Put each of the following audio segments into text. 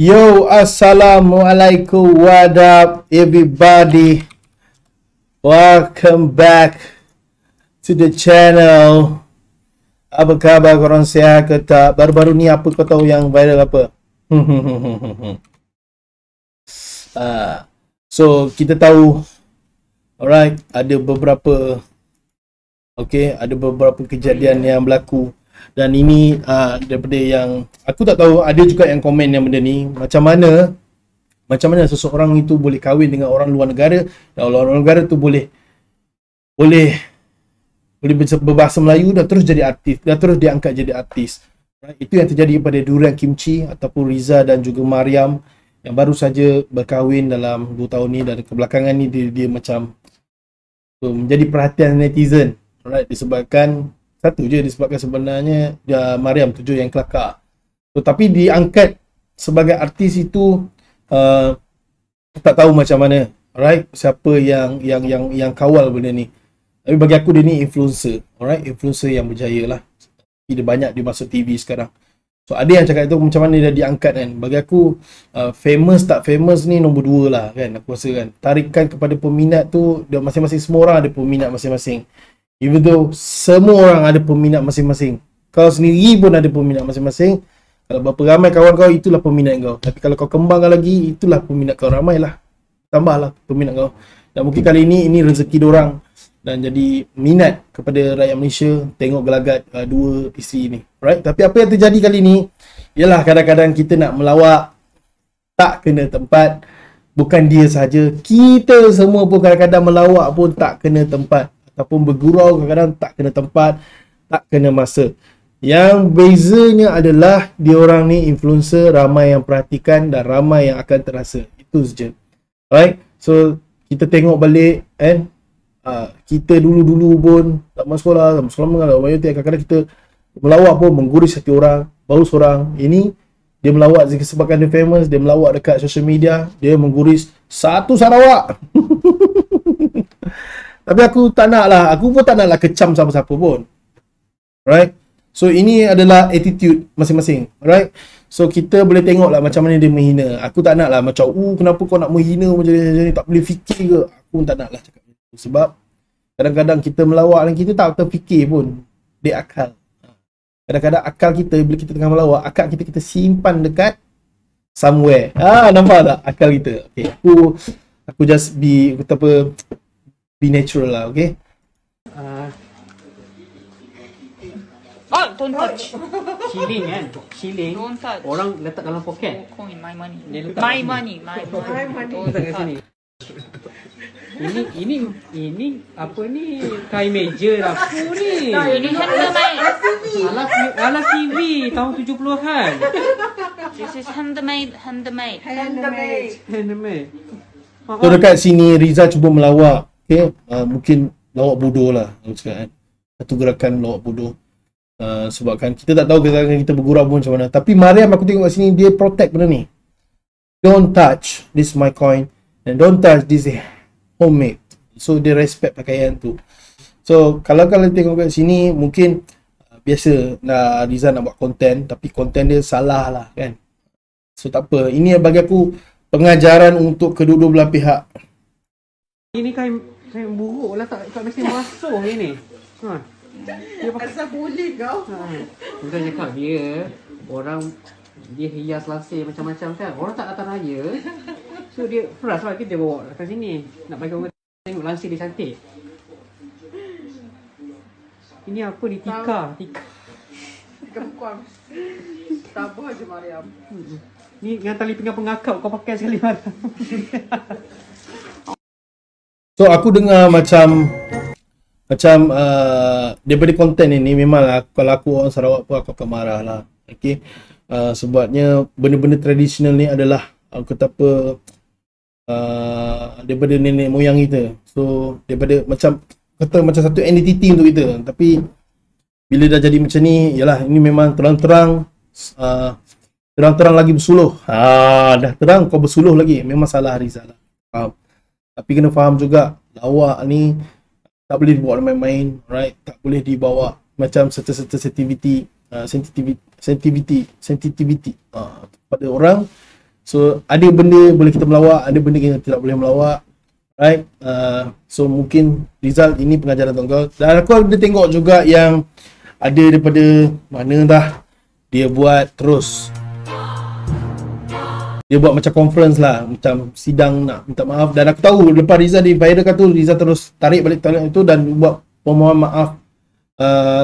Yo, assalamualaikum, what up everybody? Welcome back to the channel. Apa khabar korang, sihat ke tak? Baru-baru ni apa kau tahu yang viral apa? So kita tahu, alright, ada beberapa kejadian yang berlaku. Dan ini daripada yang aku tak tahu, ada juga yang komen yang benda ni, macam mana seseorang itu boleh kahwin dengan orang luar negara, dan orang luar negara tu boleh berbahasa Melayu dan terus jadi artis, dan terus diangkat jadi artis. Right? Itu yang terjadi pada Durian Kimchi ataupun Riza dan juga Mariam yang baru saja berkahwin dalam 2 tahun ni, dan kebelakangan ni dia macam menjadi perhatian netizen. Right? Disebabkan sebenarnya Mariam tu je yang kelakar. Tapi diangkat sebagai artis itu tak tahu macam mana, alright, siapa yang kawal benda ni. Tapi bagi aku dia ni influencer, alright, influencer yang berjaya lah. Dia banyak dia masuk TV sekarang. So ada yang cakap itu macam mana dia diangkat kan. Bagi aku famous tak famous ni nombor 2 lah kan, aku rasa kan. Tarikan kepada peminat tu, dia masing-masing, semua orang ada peminat masing-masing. Even though semua orang ada peminat masing-masing, kau sendiri pun ada peminat masing-masing. Kalau berapa ramai kawan kau, itulah peminat kau. Tapi kalau kau kembangkan lagi, itulah peminat kau, ramailah, tambahlah peminat kau. Dan mungkin kali ini rezeki diorang, dan jadi minat kepada rakyat Malaysia tengok gelagat dua isteri ni, right? Tapi apa yang terjadi kali ni ialah kadang-kadang kita nak melawak tak kena tempat. Bukan dia saja, kita semua pun kadang-kadang melawak pun tak kena tempat, ataupun bergurau kadang-kadang tak kena tempat, tak kena masa. Yang bezanya adalah diorang ni influencer, ramai yang perhatikan dan ramai yang akan terasa. Itu saja. Right? So kita tengok balik kan, kita dulu-dulu pun tak masuk sekolah, mengalah kadang-kadang kita melawak pun mengguris hati orang, baru seorang ini dia melawak disebabkan dia famous, dia melawak dekat social media, dia mengguris satu Sarawak. Tapi aku tak nak lah, aku pun tak nak lah kecam siapa-siapa pun. Right? So ini adalah attitude masing-masing. Right? So kita boleh tengok lah macam mana dia menghina. Aku tak nak lah macam, kenapa kau nak menghina macam ni, tak boleh fikir ke? Aku pun tak nak lah cakap itu. Sebab kadang-kadang kita melawak dan kita tak terfikir pun. Dia akal. Kadang-kadang akal kita, bila kita tengah melawak, akal kita simpan dekat somewhere. Nampak tak akal kita? Okay, aku just be natural lah, okay? Don't touch. Shilling kan? Shilling. Don't touch. Orang letak dalam poket. Coin, my money. Dia letak My sini. money. Don't letak kat sini. Ini apa ni? Kain meja dapur ni. Ini handmade. Ala TV tahun 70-an. This is handmade. Handmade. So dekat sini Riza cuba melawak, okay? Mungkin lawak bodoh lah aku cakap kan. Satu gerakan lawak bodoh. Sebabkan kita tak tahu kita bergurau pun macam mana. Tapi Mariam aku tengok kat sini, dia protect benda ni. Don't touch this my coin, and don't touch this homemade. So dia respect pakaian tu. So kalau tengok kat sini, mungkin biasa Riza nak buat konten, tapi konten dia salah lah kan. So tak apa, ini bagi aku pengajaran untuk kedua-dua belah pihak. Ini kain buruk lah, tak mesti masuk ini. Dia pakai asal boleh kau. Bukan cakap dia orang dia hias lasir macam-macam kan. Orang tak datang raya. So dia frust lah kita bawa kat sini. Nak bagi orang tengok lansir dia cantik. Ini apa ni? Tika bukan. Sabar je Mariam. Ni dengan tali pinggang pengakap kau pakai sekali Mariam. So aku dengar macam daripada konten ini, memanglah kalau aku orang Sarawak pun aku akan marah lah. Okay? Sebabnya benda-benda tradisional ni adalah kata apa, daripada nenek moyang kita. So daripada macam satu entity untuk kita. Tapi bila dah jadi macam ni, yalah, ini memang terang-terang lagi bersuluh. Dah terang kau bersuluh lagi, memang salah Riza lah. Tapi kena faham juga, lawak ni tak boleh dibawa main-main, right? Tak boleh dibawa macam sensitivity pada orang So ada benda boleh kita melawak, ada benda kita tidak boleh melawak, right? So mungkin Rizal ini pengajaran untuk kau. Dan aku ada tengok juga yang ada daripada mana dah dia buat terus. Dia buat macam conference lah, macam sidang nak minta maaf. Dan aku tahu lepas Rizal diviralkan tu, Rizal terus tarik balik itu dan buat permohonan maaf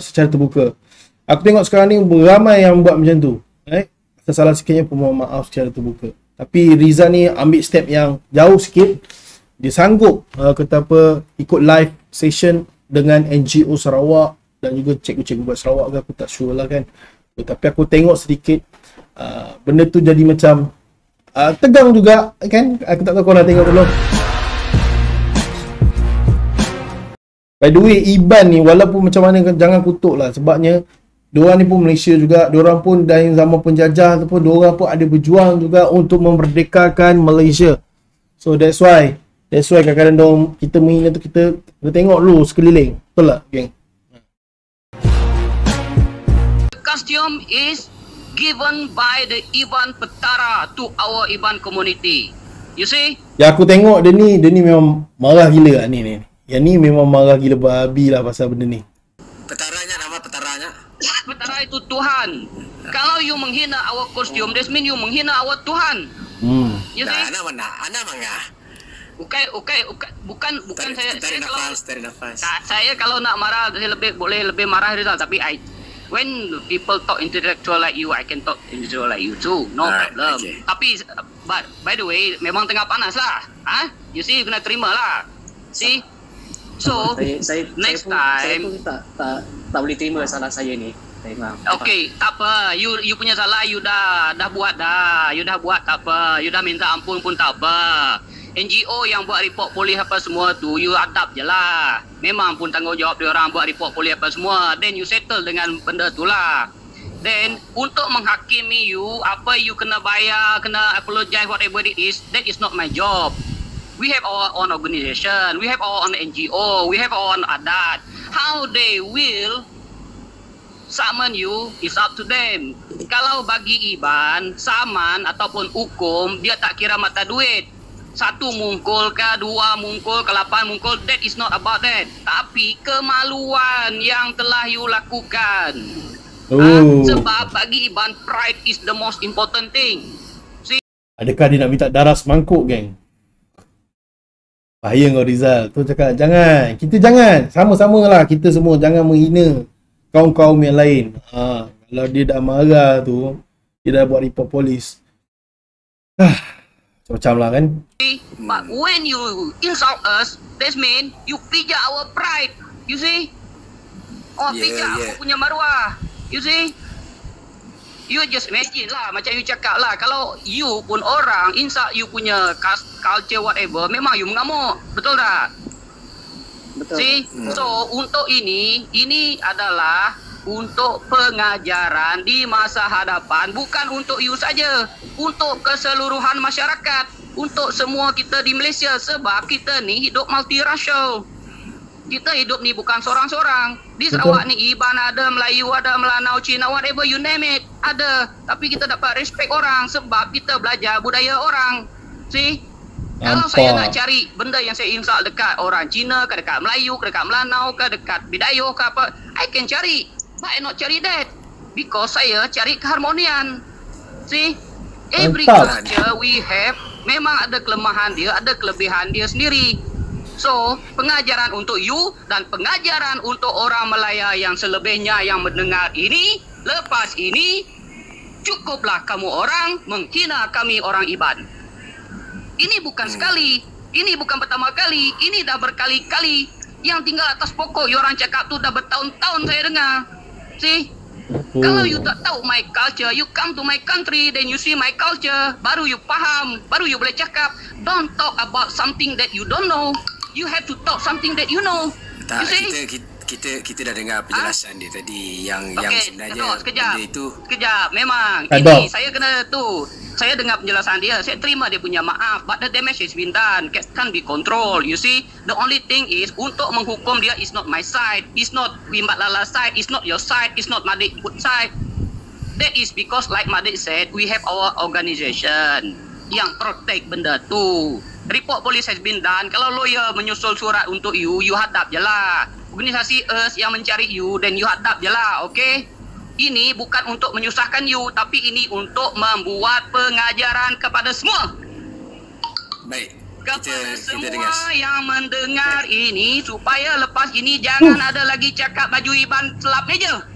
secara terbuka. Aku tengok sekarang ni ramai yang buat macam tu, right? Salah sikitnya permohonan maaf secara terbuka. Tapi Rizal ni ambil step yang jauh sikit. Dia sanggup kata apa, ikut live session dengan NGO Sarawak dan juga cikgu-cikgu buat Sarawak ke, aku tak sure lah kan. Tapi aku tengok sedikit benda tu jadi macam tegang juga kan. Aku tak tahu kau nak tengok dulu. By the way, Iban ni walaupun macam mana jangan kutuk lah, sebabnya diorang ni pun Malaysia juga, diorang pun dari zaman penjajah ataupun diorang pun ada berjuang juga untuk memerdekakan Malaysia. So that's why kadang-kadang diorang, kita menghina tu, kita tengok dulu sekeliling. Betul tak geng? Costume is given by the Iban Petara to our Iban community. You see? Ya aku tengok dia ni memang marah gila lah ni. Yang ni memang marah gila babi lah pasal benda ni. Petaranya, nama petaranya. Petara itu Tuhan. Kalau you menghina our costume, that means you menghina our Tuhan. You see? Nah, ana mangga. Bukan saya Tarik nafas. Saya kalau nak marah saya boleh lebih marah Rizal, tapi when people talk intellectual like you, I can talk intellectual like you too. No problem. Okay. Tapi but by the way, memang tengah panas lah. You see, kena terima lah. See? So next time saya tak boleh terima salah saya ni. okay, tak apa. You punya salah you dah buat dah. You dah buat tak apa. You dah minta ampun pun tak apa. NGO yang buat report polis apa semua tu, you adab je lah. Memang pun tanggungjawab dia orang buat report polis apa semua. Then you settle dengan benda tu lah. Then untuk menghakimi you, apa you kena bayar, kena apologize, whatever it is, that is not my job. We have our own organisation, we have our own NGO, we have our own adat. How they will summon you is up to them. Kalau bagi Iban, saman ataupun hukum, dia tak kira mata duit. 1 mungkul ke, 2 mungkul ke, 8 mungkul, that is not about that. Tapi kemaluan yang telah you lakukan. Sebab bagi Iban, pride is the most important thing. See? Adakah dia nak minta darah semangkuk geng? Bahaya kau Rizal. Tu cakap jangan. Kita jangan. Sama-sama lah kita semua jangan menghina kaum-kaum yang lain. Kalau dia dah marah tu, dia dah buat report polis. Macam lah kan. But when you insult us, that mean you pijak our pride. You see? Pijak aku punya maruah. You see? You just imagine lah, macam you cakap lah, kalau you pun orang insult you punya culture whatever, memang you mengamuk. Betul tak? Betul. See? So untuk ini adalah untuk pengajaran di masa hadapan, bukan untuk you saja, untuk keseluruhan masyarakat, untuk semua kita di Malaysia, sebab kita ni hidup multiracial. Kita hidup ni bukan seorang-seorang. Di Sarawak ni Iban ada, Melayu ada, Melanau, Cina, whatever you name it, ada. Tapi kita dapat respect orang sebab kita belajar budaya orang. See? Kalau saya nak cari benda yang saya insult dekat orang Cina ke, dekat Melayu ke, dekat Melanau ke, dekat Bidayuh ke apa, I can cari. But I not cari that. Because saya cari keharmonian. See? Every culture we have memang ada kelemahan dia, ada kelebihan dia sendiri. So, pengajaran untuk you dan pengajaran untuk orang Malaya yang selebihnya yang mendengar ini, lepas ini, cukuplah kamu orang menghina kami orang Iban. Ini bukan sekali, ini bukan pertama kali, ini dah berkali-kali. Yang tinggal atas pokok, orang cakap tu dah bertahun-tahun saya dengar. See? Kalau you tak tahu my culture, you come to my country, then you see my culture, baru you faham, baru you boleh cakap. Don't talk about something that you don't know. You have to talk something that you know. Tak, kita dah dengar penjelasan dia tadi yang sebenarnya benda itu. Sekejap, memang ini saya kena tu. Saya dengar penjelasan dia, saya terima dia punya maaf, but the damage is been done, can be control. You see, the only thing is untuk menghukum dia is not my side, it's not Bimbat Lala side, it's not your side, it's not Madik Put side. That is because like Madik said, we have our organization yang protect benda tu. Report police has been done. Kalau lawyer menyusul surat untuk you hadap je lah. Organisasi us yang mencari you, then you hadap je lah, okay? Ini bukan untuk menyusahkan you, tapi ini untuk membuat pengajaran kepada semua. Baik. Kepada Kita semua dengar. yang mendengar ini, supaya lepas ini jangan ada lagi cakap baju Iban selap meja.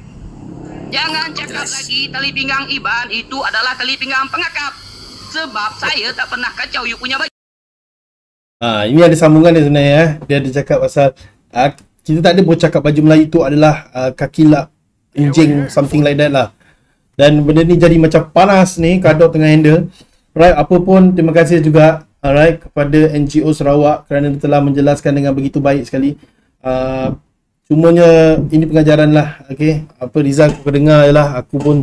Jangan cakap Jelas. lagi tali pinggang Iban itu adalah tali pinggang pengakap. Sebab saya tak pernah kacau you punya baju. Ini ada sambungan dia sebenarnya. Dia ada cakap pasal kita tak ada pun cakap baju Melayu tu adalah kaki lap, enjing, something like that lah. Dan benda ni jadi macam panas ni, Kadok tengah handle. Right, apa pun terima kasih juga kepada NGO Sarawak kerana telah menjelaskan dengan begitu baik sekali. Cumanya ini pengajaran lah, okay. Apa Rizal aku dengar ialah aku pun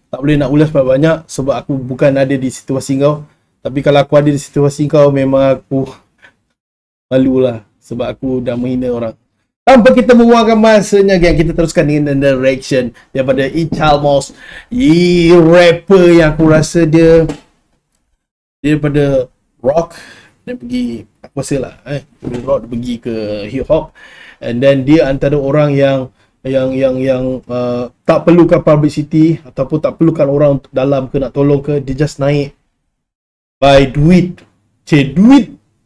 tak boleh nak ulas banyak sebab aku bukan ada di situasi kau. Tapi kalau aku ada di situasi kau, memang aku malulah sebab aku dah menghina orang. Tanpa kita membuangkan masanya, gang, kita teruskan dengan the reaction daripada Ichalmos, rapper yang aku rasa dia daripada rock dia pergi, aku rasa lah dari rock dia pergi ke hip hop, and then dia antara orang yang tak perlukan publicity ataupun tak perlukan orang untuk dalam ke nak tolong ke, dia just naik by duit,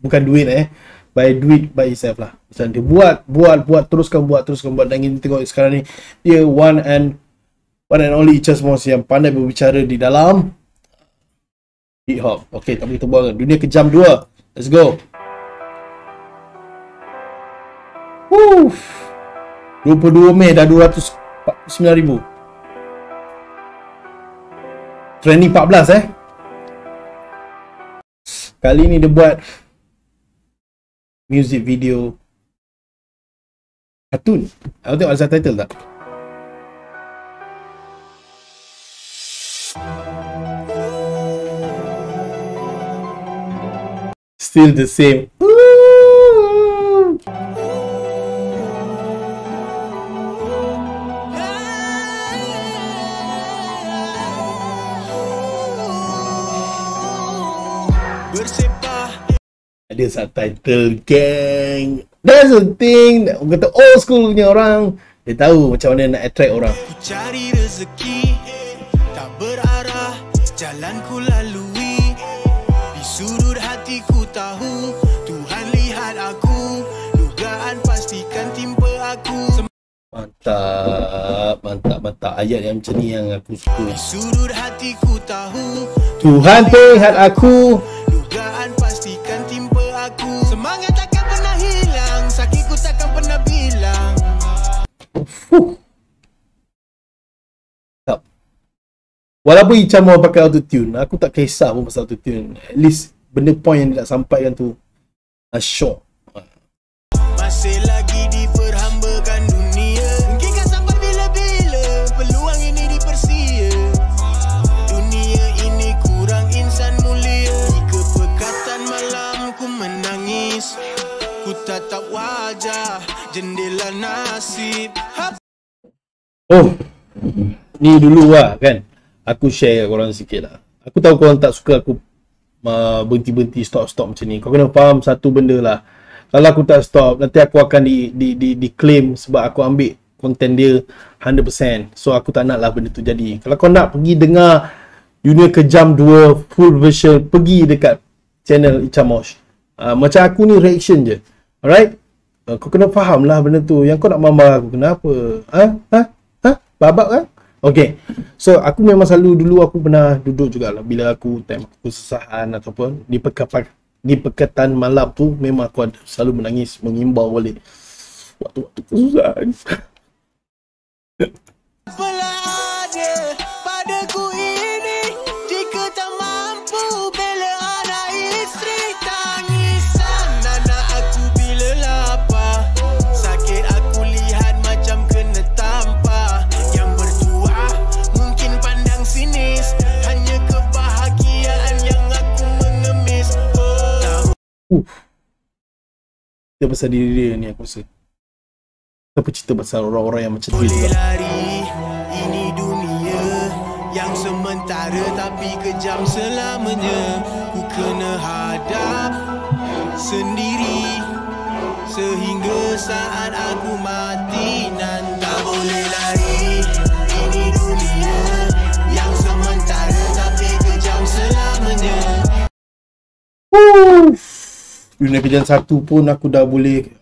bukan duit by duit by itself lah. Macam dia buat teruskan buat, dan kita tengok sekarang ni dia one and only Ichalmos yang pandai berbicara di dalam hip hop. Okay, tak boleh kita buang. Dunia Kejam 2, let's go. 22 Mei dah 249,000. Trending 14 Kali ni dia buat music video kartun. Aku tengok ada subtitle tak? Still the same. Ada subtitle, gang. That's the thing. Orang kata old school punya orang, dia tahu macam mana nak attract orang. Cari rezeki tak berarah, jalan ku lalui. Di sudut hatiku tahu Tuhan lihat aku, dugaan pastikan timpa aku. Mantap ayat yang macam ni yang aku suka. Di sudut hatiku tahu Tuhan lihat aku, dugaan pastikan timpa aku. Semangat takkan pernah hilang, sakitku takkan pernah bilang. Walaupun Ichalmos pakai autotune, aku tak kisah pun pasal autotune. At least benda point yang dia nak sampaikan tu syok. Masih lagi diperhambakan dunia, mungkinkah sampai bila-bila peluang ini dipersia. Dunia ini kurang insan mulia. Di kepekatan malam ku menangis, ku tatap wajah jendela nasib. Oh, ni dulu lah kan, aku share kat korang sikit lah. Aku tahu korang tak suka aku berhenti-berhenti, stop macam ni. Kau kena faham satu benda lah. Kalau aku tak stop, nanti aku akan di claim sebab aku ambil konten dia 100%. So aku tak nak lah benda tu jadi. Kalau kau nak pergi dengar Dunia Kejam 2 full version, pergi dekat channel Ichalmos. Macam aku ni reaction je. Alright? Kau kena faham lah benda tu. Yang kau nak marah aku kenapa? Babak kan? Okay. So aku memang selalu dulu aku pernah duduk jugalah bila aku time aku kesusahan ataupun di pekatan malam tu, memang aku selalu menangis, mengimbau balik waktu-waktu kesusahan. Apalah ada padaku ini, jika tak mampu bela anak isteri. Tangisan anak aku bila lapar, sakit aku lihat macam kena tampar. Yang bertuah mungkin pandang sinis, hanya kebahagiaan yang aku mengemis. Cerita pasal diri dia ni aku rasa. Apa cerita pasal orang-orang yang macam dia Boleh juga. lari, ini dunia yang tapi kejam selamanya. Ku kena hadap sendiri sehingga saat aku mati nanti. Tak boleh lari, ini dunia yang sementara tapi kejam selamanya. Dunia kejam 1 pun aku dah boleh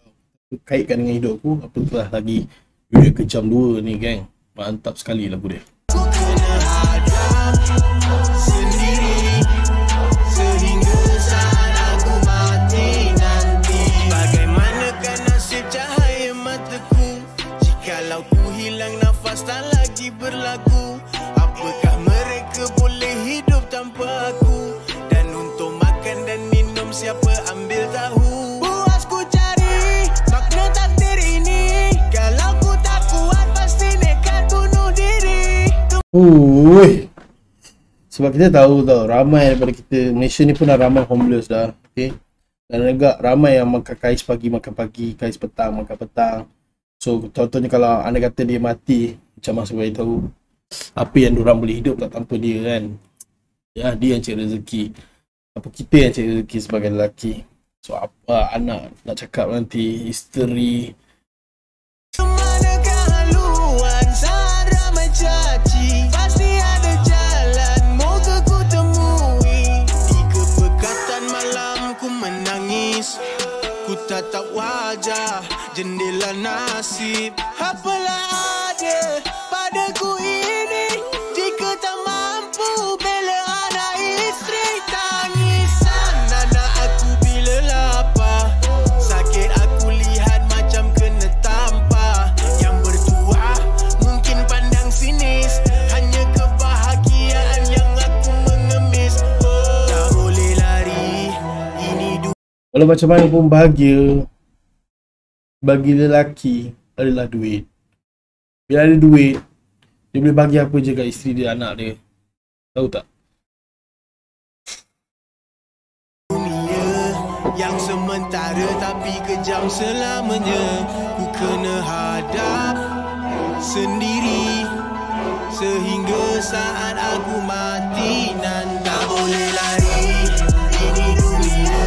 kaitkan dengan hidup aku. Apatah lagi dunia kejam 2 ni, geng. Mantap sekali lagu dia. Ku kena hadap sendiri sehingga saat aku mati nanti. Bagaimanakah nasib cahaya mataku jikalau ku hilang nafas tak lagi berlaku? Apakah mereka boleh hidup tanpa aku? Dan untuk makan dan minum siapa ambil tahu? Puas ku cari makna takdir ini. Kalau ku tak kuat pasti nekat bunuh diri. Sebab kita tahu tau, ramai daripada kita Malaysia ni pun dah ramai homeless dah, okay? Dan juga ramai yang makan kais pagi, makan pagi, kais petang, makan petang. So contohnya kalau anda kata dia mati, macam mana saya tahu apa yang diorang boleh hidup tak tanpa dia, kan? Ya, dia yang cari rezeki. Apa kita yang cari rezeki sebagai lelaki. So apa anak nak cakap nanti, isteri. Kemanakah haluan saat ramai caci? Pasti ada jalan, moga ku temui. Di kepekatan malam ku menangis, ku tatap wajah jendela nasib. Apalah ada padaku ini jika tak mampu bela anak isteri? Tangisan anak aku bila lapar, sakit aku lihat macam kena tampar. Yang bertuah mungkin pandang sinis, hanya kebahagiaan yang aku mengemis. Tak boleh lari, ini Kalau macam mana pun bahagia bagi lelaki adalah duit. Bila ada duit, dia boleh bagi apa je kat isteri dia, anak dia. Tahu tak? dunia yang sementara tapi kejam selamanya. Ku kena hadap sendiri sehingga saat aku mati nanti. Tak boleh lari, ini dunia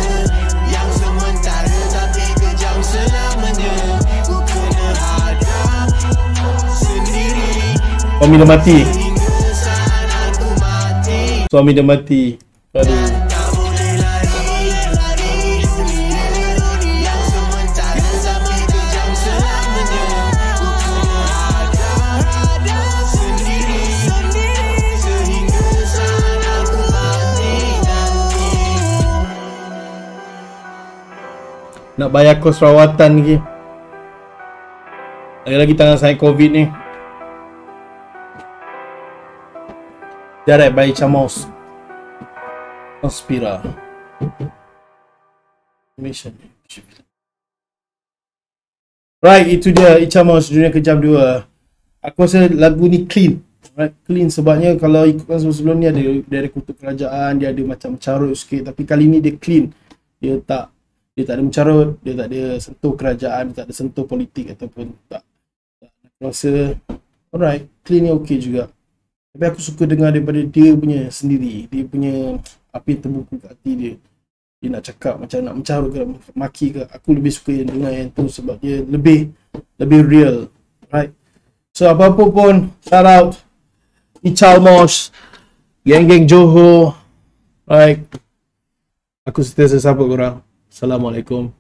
yang sementara tapi kejam selamanya. Ku kena hadap sendiri Suami dah mati. sehingga saat aku mati. Suami dah mati. Aduh. Tak boleh lari, dunia yang sementara tapi kejam selamanya. Ku kena hadap sendiri sehingga saat aku mati nanti. Nak bayar kos rawatan lagi. Lagi-lagi tangan saya COVID ni. Direct by Chamos Conspira Mission. Right, itu dia Ichamos Dunia Kejam 2. Aku rasa lagu ni clean. Right, clean sebabnya kalau ikutkan sebelum ni ada kutuk kerajaan, dia ada macam mencarut sikit, tapi kali ni dia clean. Dia tak ada mencarut, dia tak ada sentuh kerajaan, dia tak ada sentuh politik ataupun tak. Aku rasa alright, clean ni okey juga. Tapi aku suka dengar daripada dia punya sendiri. Dia punya apa yang terbuka kat hati dia. Dia nak cakap macam nak mencarut ke, maki ke. Aku lebih suka yang dengar yang tu sebab dia lebih real. Right. So apa-apa pun, shout out Ichalmos, geng-geng Johor. Right. Aku sentiasa support korang. Assalamualaikum.